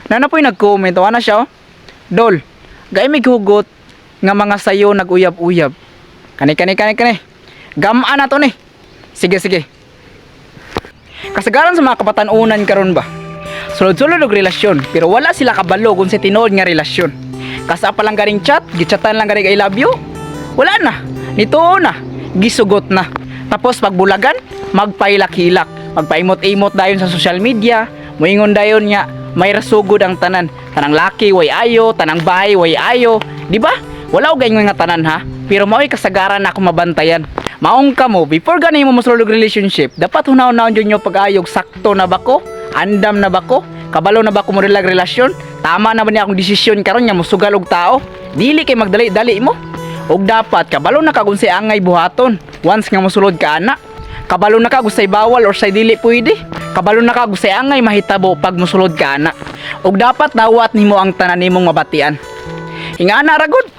Nanapoy nag-comment o ana siya oh. Dol, gay mig hugot nga mga sayo nag-uyab-uyab. Kani. Gamaan na to ni. Sige. Kasagaran sa mga kapatanunan karon ba? Sulod-sulod og relasyon, pero wala sila kabalo kung sa tinuod nga relasyon. Kasa pa lang garing chat, gichatan lang garing I love you. Wala na. Nito na. Gisugot na. Tapos pagbulagan, magpailak-hilak. Magpaimot-imot dayon sa social media. Moingon dayon nya, may rasugod ang tanan. Tanang laki way ayo, tanang bahay way ayo. Di ba? Wala og gayon nga tanan ha. Pero mao'y kasagaran na ako mabantayan. Maong ka mo, before ganay mo masulog relationship, dapat hunaw-hunaw dyan nyo pag-ayog, sakto na ba ko? Andam na ba ko? Kabalo na ba ko mo rilag relasyon? Tama na ba niya akong desisyon karon nya mosugal og tao? Dili kay magdali-dali mo. Og dapat kabalo na ka kung say angay buhaton. Once nga mosulod ka ana. Kabalo na ka kung say bawal or say dili pwede. Kabalo na ka kung say angay mahitabo pag mosulod ka ana. Og dapat dawat nimo ang tanan nimong mabatian. Ingana ra gud.